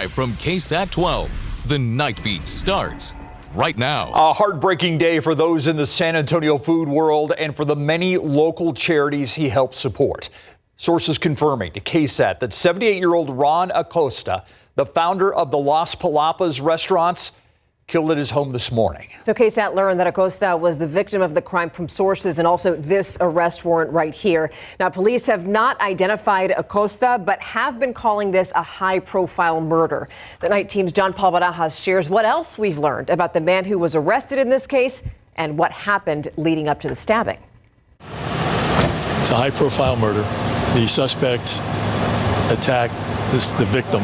Live from KSAT 12, the Nightbeat starts right now. A heartbreaking day for those in the San Antonio food world and for the many local charities he helps support. Sources confirming to KSAT that 78-year-old Ron Acosta, the founder of the Las Palapas restaurants, killed at his home this morning. So KSAT learned that Acosta was the victim of the crime from sources and also this arrest warrant right here. Now, police have not identified Acosta, but have been calling this a high-profile murder. The night team's John Paul Barajas shares what else we've learned about the man who was arrested in this case and what happened leading up to the stabbing. It's a high-profile murder. The suspect attacked the victim,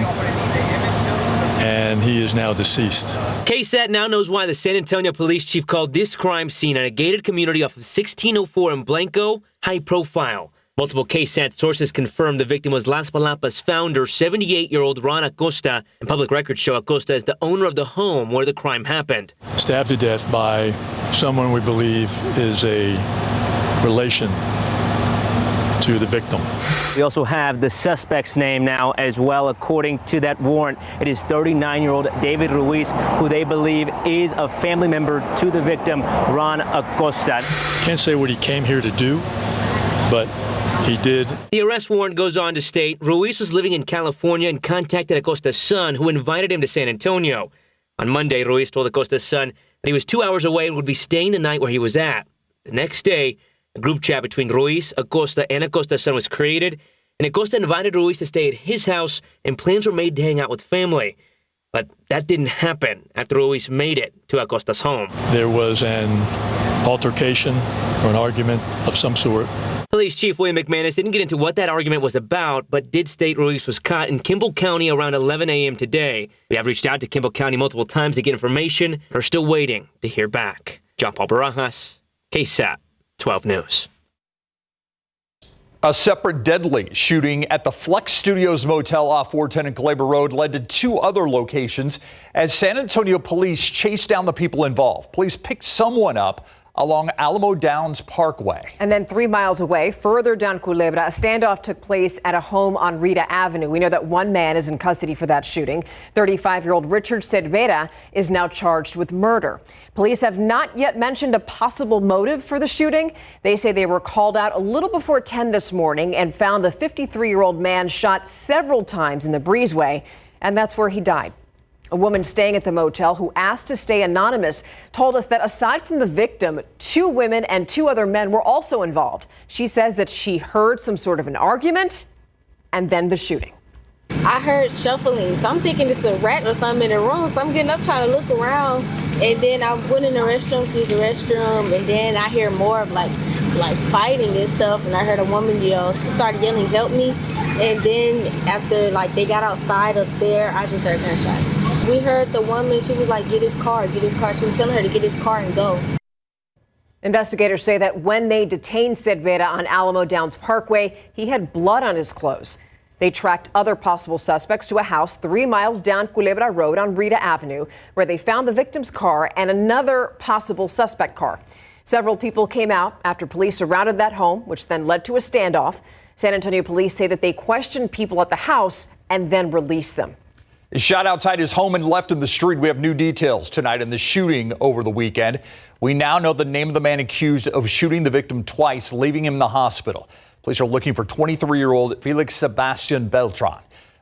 and he is now deceased. KSAT now knows why the San Antonio police chief called this crime scene in a gated community off of 1604 in Blanco high profile. Multiple KSAT sources confirmed the victim was Las Palapas founder, 78-year-old Ron Acosta, and public records show Acosta is the owner of the home where the crime happened. Stabbed to death by someone we believe is a relation to the victim. We also have the suspect's name now as well. According to that warrant, it is 39-year-old David Ruiz, who they believe is a family member to the victim, Ron Acosta. Can't say what he came here to do, but he did. The arrest warrant goes on to state Ruiz was living in California and contacted Acosta's son, who invited him to San Antonio. On Monday, Ruiz told Acosta's son that he was 2 hours away and would be staying the night where he was at. The next day, a group chat between Ruiz, Acosta, and Acosta's son was created, and Acosta invited Ruiz to stay at his house, and plans were made to hang out with family. But that didn't happen after Ruiz made it to Acosta's home. There was an altercation or an argument of some sort. Police Chief William McManus didn't get into what that argument was about, but did state Ruiz was caught in Kimball County around 11 a.m. today. We have reached out to Kimball County multiple times to get information, but are still waiting to hear back. John Paul Barajas, KSAT 12 News. A separate deadly shooting at the Flex Studios Motel off 410 and Calabria Road led to two other locations as San Antonio police chased down the people involved. Police picked someone up along Alamo Downs Parkway. And then 3 miles away, further down Culebra, a standoff took place at a home on Rita Avenue. We know that one man is in custody for that shooting. 35-year-old Richard Cervera is now charged with murder. Police have not yet mentioned a possible motive for the shooting. They say they were called out a little before 10 this morning and found the 53-year-old man shot several times in the breezeway, and that's where he died. A woman staying at the motel who asked to stay anonymous told us that aside from the victim, 2 women and 2 other men were also involved. She says that she heard some sort of an argument and then the shooting. I heard shuffling, so I'm thinking it's a rat or something in the room. So I'm getting up trying to look around, and then I went in the restroom to use the restroom, and then I hear more of like fighting and stuff, and I heard a woman yell. She started yelling, "Help me!" And then after they got outside up there, I just heard gunshots. We heard the woman, she was like, get his car, get his car. She was telling her to get his car and go. Investigators say that when they detained Cervera on Alamo Downs Parkway, he had blood on his clothes. They tracked other possible suspects to a house 3 miles down Culebra Road on Rita Avenue, where they found the victim's car and another possible suspect car. Several people came out after police surrounded that home, which then led to a standoff. San Antonio police say that they questioned people at the house and then released them. He shot outside his home and left in the street. We have new details tonight in the shooting over the weekend. We now know the name of the man accused of shooting the victim twice, leaving him in the hospital. Police are looking for 23-year-old Felix Sebastian Beltran.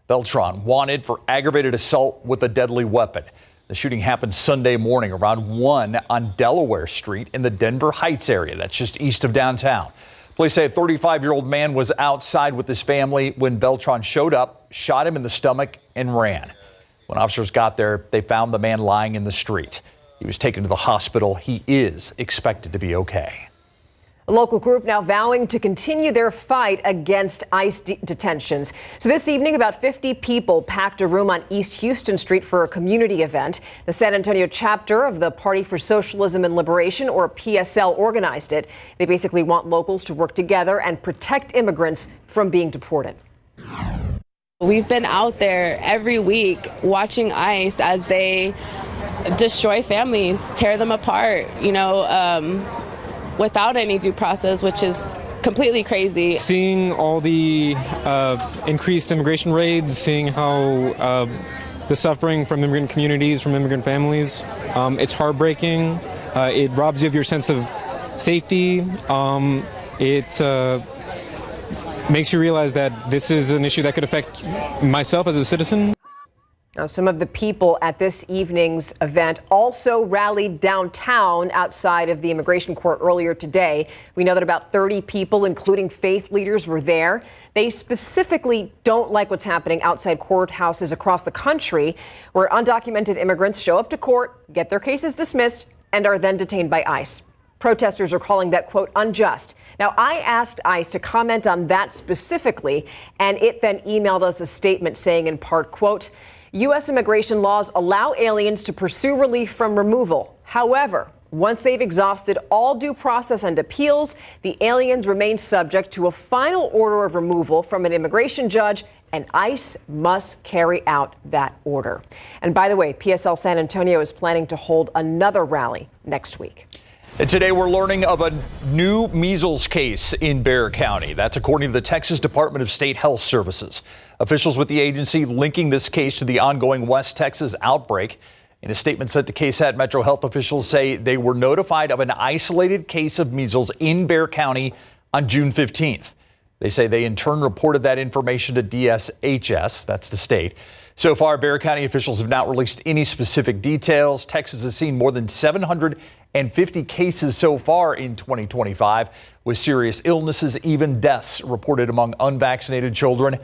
Beltran wanted for aggravated assault with a deadly weapon. The shooting happened Sunday morning around 1 on Delaware Street in the Denver Heights area. That's just east of downtown. Police say a 35-year-old man was outside with his family when Beltran showed up, shot him in the stomach, and ran. When officers got there, they found the man lying in the street. He was taken to the hospital. He is expected to be okay. A local group now vowing to continue their fight against ICE detentions. So this evening, about 50 people packed a room on East Houston Street for a community event. The San Antonio chapter of the Party for Socialism and Liberation, or PSL, organized it. They basically want locals to work together and protect immigrants from being deported. We've been out there every week watching ICE as they destroy families, tear them apart, without any due process, which is completely crazy. Seeing all the increased immigration raids, seeing how the suffering from immigrant communities, from immigrant families. It's heartbreaking. It robs you of your sense of safety. It makes you realize that this is an issue that could affect myself as a citizen. Now, some of the people at this evening's event also rallied downtown outside of the immigration court earlier today. We know that about 30 people, including faith leaders, were there. They specifically don't like what's happening outside courthouses across the country, where undocumented immigrants show up to court, get their cases dismissed, and are then detained by ICE. Protesters are calling that, quote, unjust. Now, I asked ICE to comment on that specifically, and it then emailed us a statement saying in part, quote, U.S. immigration laws allow aliens to pursue relief from removal. However, once they've exhausted all due process and appeals, the aliens remain subject to a final order of removal from an immigration judge, and ICE must carry out that order. And by the way, PSL San Antonio is planning to hold another rally next week. And today we're learning of a new measles case in Bexar County. That's according to the Texas Department of State Health Services. Officials with the agency linking this case to the ongoing West Texas outbreak. In a statement sent to KSAT, Metro Health officials say they were notified of an isolated case of measles in Bexar County on June 15th. They say they in turn reported that information to DSHS, that's the state. So far, Bexar County officials have not released any specific details. Texas has seen more than 750 cases so far in 2025, with serious illnesses, even deaths reported among unvaccinated children.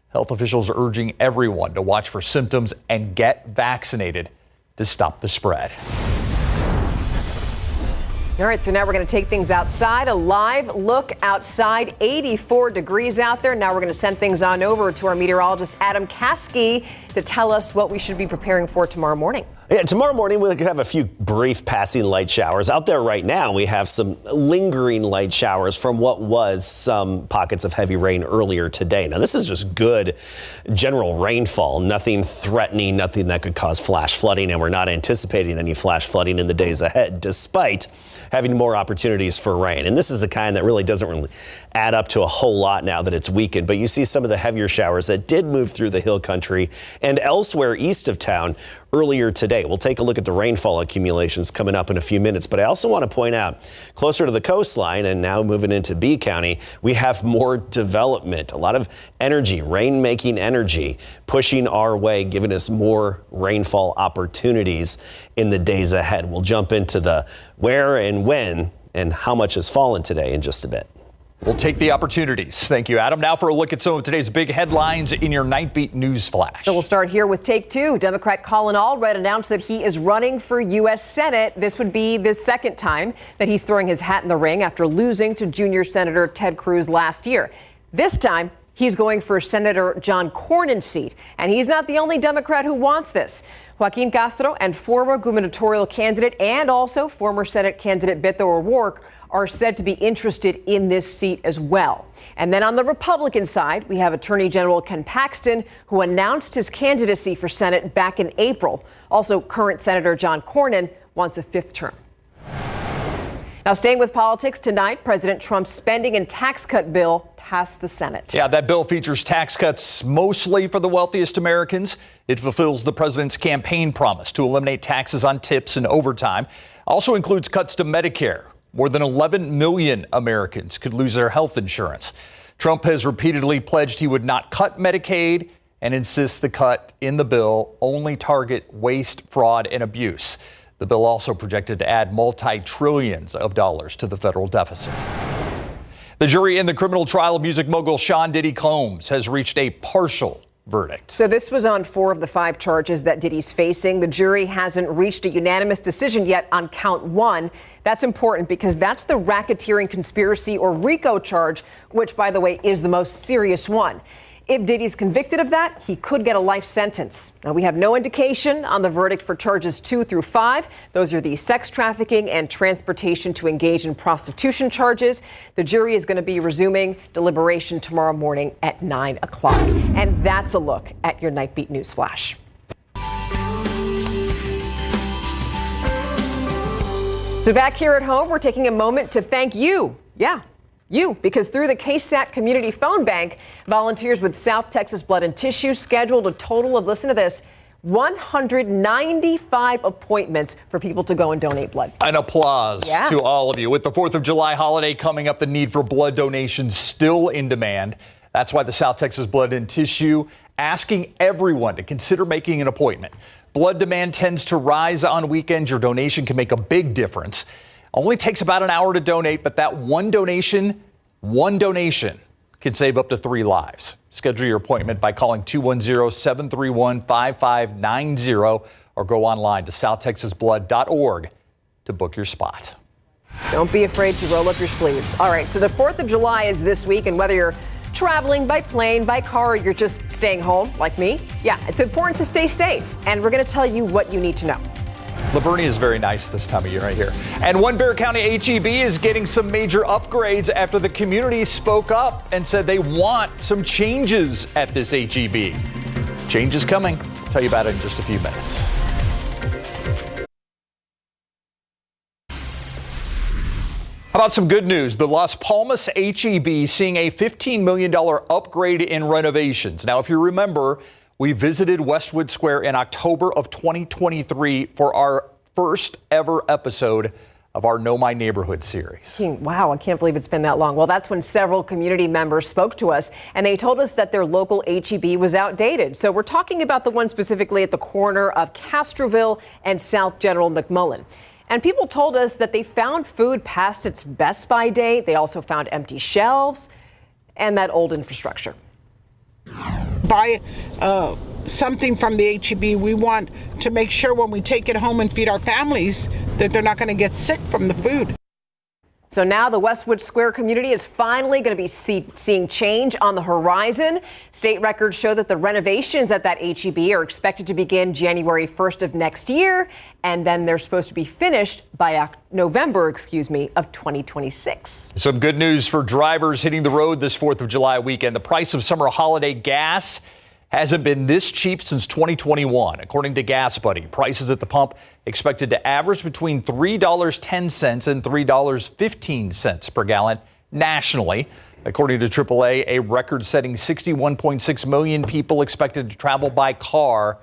Health officials are urging everyone to watch for symptoms and get vaccinated to stop the spread. All right, so now we're going to take things outside. A live look outside, 84 degrees out there. Now we're going to send things on over to our meteorologist, Adam Caskey, to tell us what we should be preparing for tomorrow morning. Yeah, tomorrow morning we'll have a few brief passing light showers. Out there right now, we have some lingering light showers from what was some pockets of heavy rain earlier today. Now, this is just good general rainfall, nothing threatening, nothing that could cause flash flooding, and we're not anticipating any flash flooding in the days ahead, despite having more opportunities for rain. And this is the kind that really doesn't really add up to a whole lot now that it's weakened. But you see some of the heavier showers that did move through the hill country and elsewhere east of town earlier today. We'll take a look at the rainfall accumulations coming up in a few minutes. But I also want to point out, closer to the coastline and now moving into B County, we have more development, a lot of energy, rain-making energy pushing our way, giving us more rainfall opportunities in the days ahead. We'll jump into the where and when and how much has fallen today in just a bit. We'll take the opportunities. Thank you, Adam. Now for a look at some of today's big headlines in your Nightbeat News Flash. So we'll start here with Take Two. Democrat Colin Allred announced that he is running for U.S. Senate. This would be the second time that he's throwing his hat in the ring after losing to junior Senator Ted Cruz last year. This time, he's going for Senator John Cornyn's seat. And he's not the only Democrat who wants this. Joaquin Castro and former gubernatorial candidate and also former Senate candidate Beto O'Rourke are said to be interested in this seat as well. And then on the Republican side, we have Attorney General Ken Paxton, who announced his candidacy for Senate back in April. Also, current Senator John Cornyn wants a fifth term. Now, staying with politics tonight, President Trump's spending and tax cut bill passed the Senate. Yeah, that bill features tax cuts mostly for the wealthiest Americans. It fulfills the president's campaign promise to eliminate taxes on tips and overtime. Also includes cuts to Medicare. More than 11 million Americans could lose their health insurance. Trump has repeatedly pledged he would not cut Medicaid and insists the cut in the bill only target waste, fraud, and abuse. The bill also projected to add multi-trillions of dollars to the federal deficit. The jury in the criminal trial of music mogul Sean Diddy Combs has reached a partial verdict. So this was on 4 of the 5 charges that Diddy's facing. The jury hasn't reached a unanimous decision yet on count 1. That's important because that's the racketeering conspiracy or RICO charge, which, by the way, is the most serious one. If Diddy's convicted of that, he could get a life sentence. Now, we have no indication on the verdict for charges 2 through 5. Those are the sex trafficking and transportation to engage in prostitution charges. The jury is going to be resuming deliberation tomorrow morning at 9 o'clock. And that's a look at your Nightbeat News Flash. So back here at home, we're taking a moment to thank you. Yeah. You, because through the KSAT Community Phone Bank, volunteers with South Texas Blood and Tissue scheduled a total of, listen to this, 195 appointments for people to go and donate blood. An applause Yeah. to all of you. With the 4th of July holiday coming up, the need for blood donations still in demand. That's why the South Texas Blood and Tissue asking everyone to consider making an appointment. Blood demand tends to rise on weekends. Your donation can make a big difference. Only takes about an hour to donate, but that one donation can save up to 3 lives. Schedule your appointment by calling 210-731-5590 or go online to southtexasblood.org to book your spot. Don't be afraid to roll up your sleeves. All right, so the 4th of July is this week, and whether you're traveling by plane, by car, or you're just staying home like me, yeah, it's important to stay safe. And we're going to tell you what you need to know. Livonia is very nice this time of year right here. And one Bexar County HEB is getting some major upgrades after the community spoke up and said they want some changes at this HEB. Change is coming. I'll tell you about it in just a few minutes. How about some good news? The Las Palmas HEB seeing a $15 million upgrade in renovations. Now, if you remember, we visited Westwood Square in October of 2023 for our first ever episode of our Know My Neighborhood series. Wow, I can't believe it's been that long. Well, that's when several community members spoke to us, and they told us that their local HEB was outdated. So we're talking about the one specifically at the corner of Castroville and South General McMullen. And people told us that they found food past its best-by date. They also found empty shelves and that old infrastructure. Buy something from the HEB. We want to make sure when we take it home and feed our families that they're not going to get sick from the food. So now the Westwood Square community is finally going to be seeing change on the horizon. State records show that the renovations at that HEB are expected to begin January 1st of next year, and then they're supposed to be finished by November, of 2026. Some good news for drivers hitting the road this 4th of July weekend. The price of summer holiday gas hasn't been this cheap since 2021. According to Gas Buddy, prices at the pump expected to average between $3.10 and $3.15 per gallon nationally. According to AAA, a record-setting 61.6 million people expected to travel by car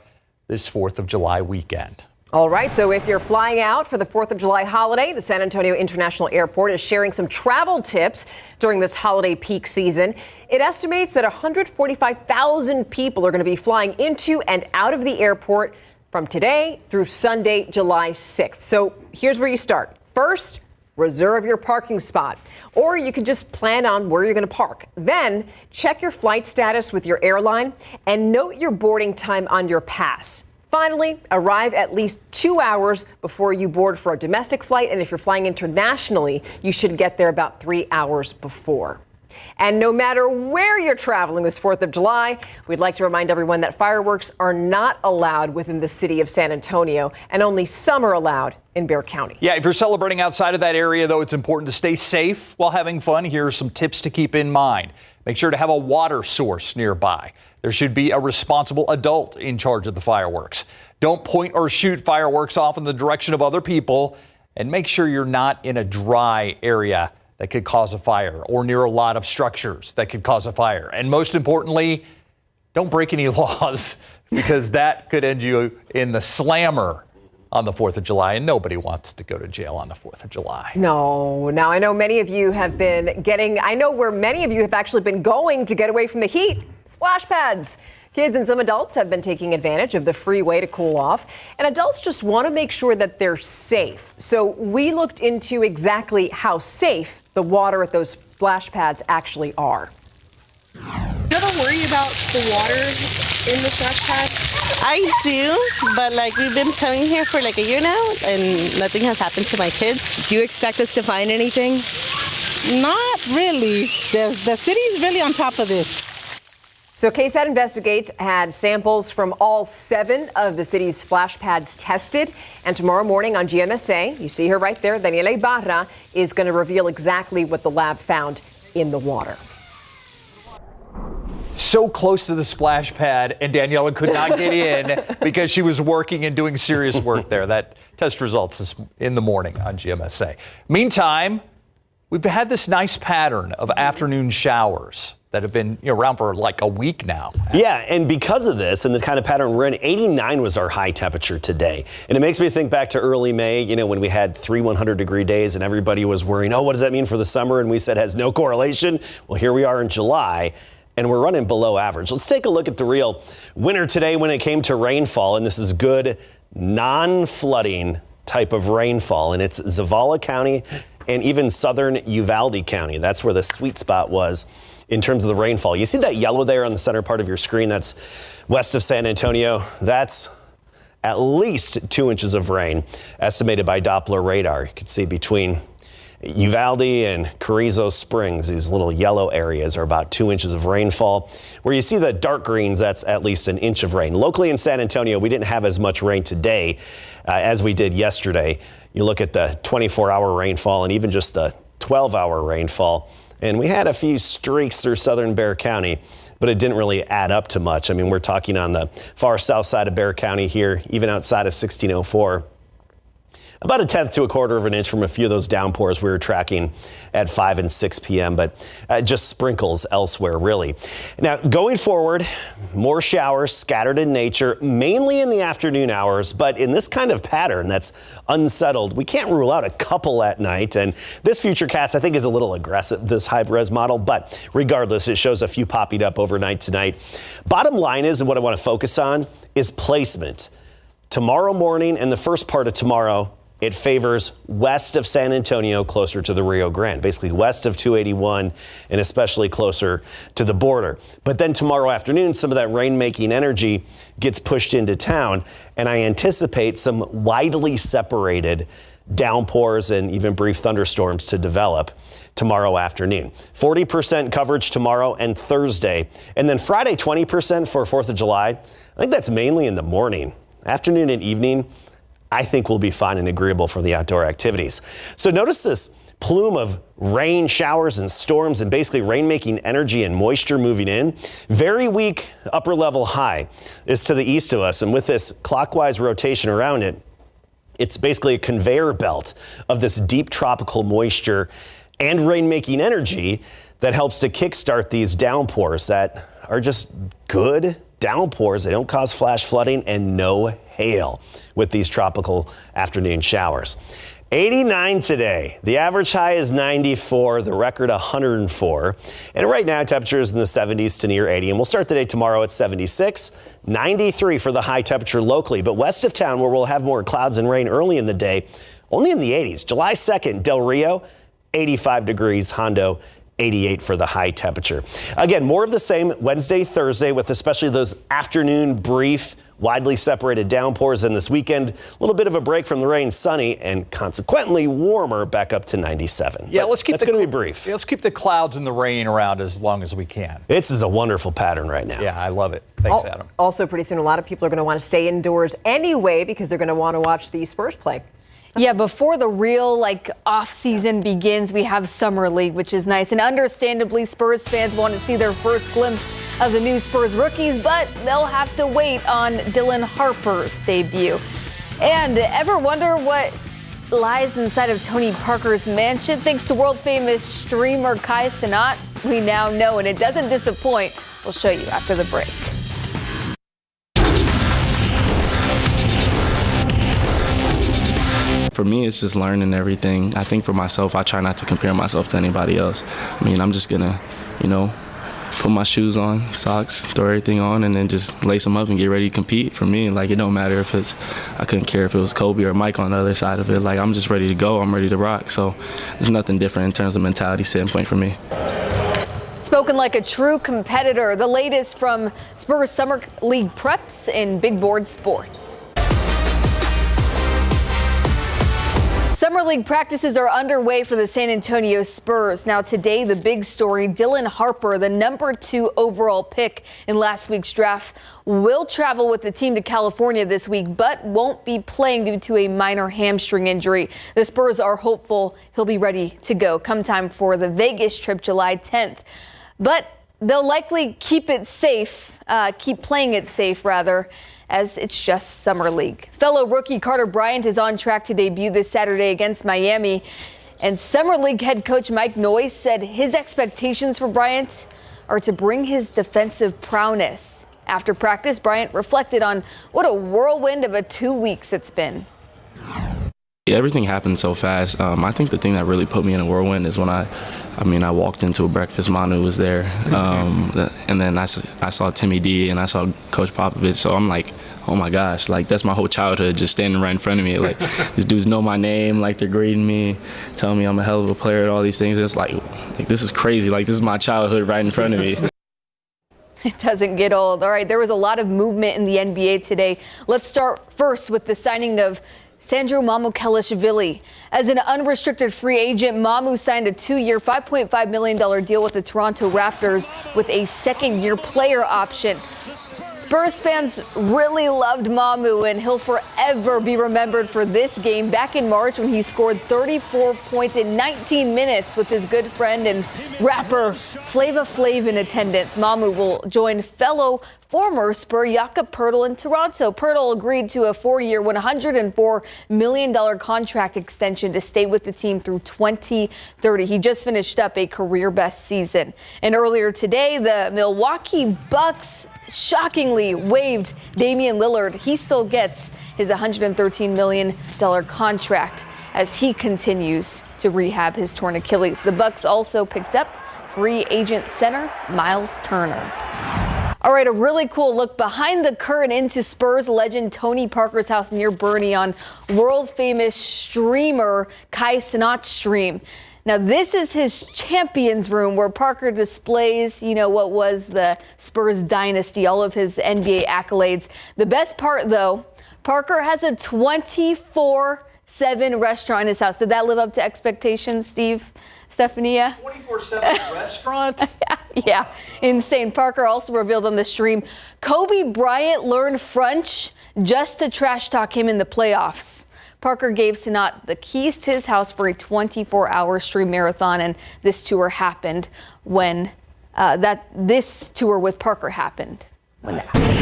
this 4th of July weekend. All right, so if you're flying out for the 4th of July holiday, the San Antonio International Airport is sharing some travel tips during this holiday peak season. It estimates that 145,000 people are going to be flying into and out of the airport from today through Sunday, July 6th. So here's where you start. First, reserve your parking spot, or you could just plan on where you're going to park. Then check your flight status with your airline and note your boarding time on your pass. Finally, arrive at least 2 hours before you board for a domestic flight, and if you're flying internationally, you should get there about 3 hours before. And no matter where you're traveling this 4th of July, we'd like to remind everyone that fireworks are not allowed within the city of San Antonio, and only some are allowed in Bexar County. Yeah, if you're celebrating outside of that area, though, it's important to stay safe while having fun. Here are some tips to keep in mind. Make sure to have a water source nearby. There should be a responsible adult in charge of the fireworks. Don't point or shoot fireworks off in the direction of other people, and make sure you're not in a dry area that could cause a fire or near a lot of structures that could cause a fire. And most importantly, don't break any laws, because that could end you in the slammer on the 4th of July, and nobody wants to go to jail on the 4th of July. No. Now, I know many of you have been I know where many of you have actually been going to get away from the heat. Splash pads. Kids and some adults have been taking advantage of the free way to cool off, and adults just want to make sure that they're safe. So we looked into exactly how safe the water at those splash pads actually are. Do you ever worry about the water in the splash pad? I do, but we've been coming here for a year now, and nothing has happened to my kids. Do you expect us to find anything? Not really. The city is really on top of this. So KSAT Investigates had samples from all 7 of the city's splash pads tested. And tomorrow morning on GMSA, you see her right there, Daniela Ibarra, is going to reveal exactly what the lab found in the water. So close to the splash pad, and Daniela could not get in because she was working and doing serious work there. That test results is in the morning on GMSA. Meantime, we've had this nice pattern of afternoon showers. that have been around for like a week now. Yeah, and because of this and the kind of pattern we're in, 89 was our high temperature today. And it makes me think back to early May, when we had 3 100-degree days and everybody was worrying, what does that mean for the summer? And we said has no correlation. Well, here we are in July, and we're running below average. Let's take a look at the real winner today when it came to rainfall, and this is good non-flooding type of rainfall, and it's Zavala County and even southern Uvalde County. That's where the sweet spot was in terms of the rainfall. You see that yellow there on the center part of your screen? That's west of San Antonio. That's at least 2 inches of rain estimated by Doppler radar. You can see between Uvalde and Carrizo Springs, these little yellow areas are about 2 inches of rainfall. Where you see the dark greens, that's at least an inch of rain. Locally in San Antonio, we didn't have as much rain today as we did yesterday. You look at the 24-hour rainfall and even just the 12-hour rainfall, and we had a few streaks through southern Bexar County, but it didn't really add up to much. I mean, we're talking on the far south side of Bexar County here, even outside of 1604. About 1/10 to 1/4 of an inch from a few of those downpours we were tracking at 5 and 6 p.m., but just sprinkles elsewhere, really. Now, going forward, more showers scattered in nature, mainly in the afternoon hours, but in this kind of pattern that's unsettled, we can't rule out a couple at night. And this futurecast, I think, is a little aggressive, this high-res model, but regardless, it shows a few popping up overnight tonight. Bottom line is, and what I want to focus on, is placement. Tomorrow morning and the first part of tomorrow, it favors west of San Antonio, closer to the Rio Grande, basically west of 281 and especially closer to the border. But then tomorrow afternoon, some of that rain-making energy gets pushed into town, and I anticipate some widely separated downpours and even brief thunderstorms to develop tomorrow afternoon. 40% coverage tomorrow and Thursday, and then Friday 20% for 4th of July. I think that's mainly in the morning. Afternoon and evening, I think will be fine and agreeable for the outdoor activities. So notice this plume of rain, showers, and storms, and basically rain-making energy and moisture moving in. Very weak upper level high is to the east of us, and with this clockwise rotation around it, it's basically a conveyor belt of this deep tropical moisture and rain-making energy that helps to kickstart these downpours that are just good downpours. They don't cause flash flooding and no hail with these tropical afternoon showers. 89 today. The average high is 94, the record 104. And right now temperatures in the 70s to near 80. And we'll start the day tomorrow at 76, 93 for the high temperature locally. But west of town, where we'll have more clouds and rain early in the day, only in the 80s. July 2nd, Del Rio, 85 degrees, Hondo, 88 for the high temperature. Again, more of the same Wednesday, Thursday, with especially those afternoon brief, widely separated downpours. And this weekend, a little bit of a break from the rain, sunny, and consequently warmer, back up to 97. Yeah, but let's keep that's going to be brief. Yeah, let's keep the clouds and the rain around as long as we can. This is a wonderful pattern right now. Yeah, I love it. Thanks, Adam. Also, pretty soon, a lot of people are going to want to stay indoors anyway because they're going to want to watch the Spurs play. Yeah, before the real off season begins, we have Summer League, which is nice. And understandably, Spurs fans want to see their first glimpse of the new Spurs rookies, but they'll have to wait on Dylan Harper's debut. And ever wonder what lies inside of Tony Parker's mansion? Thanks to world famous streamer KSAT, we now know, and it doesn't disappoint. We'll show you after the break. For me, it's just learning everything. I think for myself, I try not to compare myself to anybody else. I mean, I'm just gonna, put my shoes on, socks, throw everything on, and then just lace them up and get ready to compete. For me, it don't matter if I couldn't care if it was Kobe or Mike on the other side of it. I'm just ready to go. I'm ready to rock. So there's nothing different in terms of mentality standpoint for me. Spoken like a true competitor. The latest from Spurs Summer League preps in Big Board Sports. Summer League practices are underway for the San Antonio Spurs. Now today, the big story, Dylan Harper, the #2 overall pick in last week's draft, will travel with the team to California this week, but won't be playing due to a minor hamstring injury. The Spurs are hopeful he'll be ready to go come time for the Vegas trip July 10th. But they'll likely keep playing it safe, as it's just Summer League. Fellow rookie Carter Bryant is on track to debut this Saturday against Miami. And Summer League head coach Mike Noyes said his expectations for Bryant are to bring his defensive prowess. After practice, Bryant reflected on what a whirlwind of a 2 weeks it's been. Yeah, everything happened so fast. I think the thing that really put me in a whirlwind is when I walked into a breakfast, Manu was there, and then I saw Timmy D and I saw Coach Popovich. So I'm like, oh my gosh, like that's my whole childhood just standing right in front of me. Like these dudes know my name, like they're greeting me, telling me I'm a hell of a player and all these things. It's like this is crazy. Like this is my childhood right in front of me. It doesn't get old. All right, there was a lot of movement in the NBA today. Let's start first with the signing of Sandro Mamukelashvili. As an unrestricted free agent, Mamu signed a 2-year, $5.5 million deal with the Toronto Raptors with a second-year player option. Spurs fans really loved Mamu, and he'll forever be remembered for this game back in March when he scored 34 points in 19 minutes with his good friend and rapper Flava Flav in attendance. Mamu will join fellow former Spur Jakob Poeltl in Toronto. Poeltl agreed to a 4-year, $104 million contract extension to stay with the team through 2030. He just finished up a career-best season. And earlier today, the Milwaukee Bucks shockingly waived Damian Lillard. He still gets his $113 million contract as he continues to rehab his torn Achilles. The Bucks also picked up free agent center Miles Turner. All right, a really cool look behind the curtain into Spurs legend Tony Parker's house near Bernie on world-famous streamer KSAT stream. Now, this is his champions room where Parker displays, what was the Spurs dynasty, all of his NBA accolades. The best part, though, Parker has a 24/7 restaurant in his house. Did that live up to expectations, Steve? Stephania? 24/7 restaurant? Yeah, insane. Parker also revealed on the stream, Kobe Bryant learned French just to trash talk him in the playoffs. Parker gave Sanat the keys to his house for a 24-hour stream marathon, and this tour happened when this tour with Parker happened. When that happened.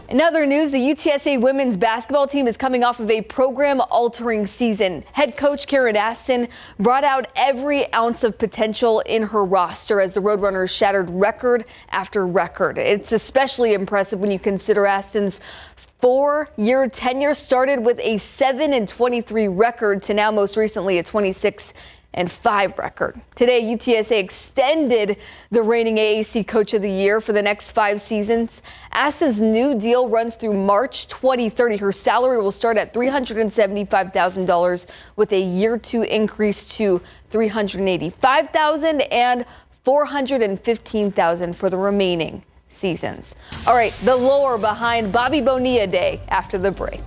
In other news, the UTSA women's basketball team is coming off of a program-altering season. Head coach Karen Aston brought out every ounce of potential in her roster as the Roadrunners shattered record after record. It's especially impressive when you consider Aston's 4-year tenure started with a 7-23 record to now most recently a 26-5 record. Today, UTSA extended the reigning AAC Coach of the Year for the next 5 seasons. Aston's new deal runs through March 2030. Her salary will start at $375,000 with a year 2 increase to $385,000 and $415,000 for the remaining seasons. All right, the lore behind Bobby Bonilla Day after the break.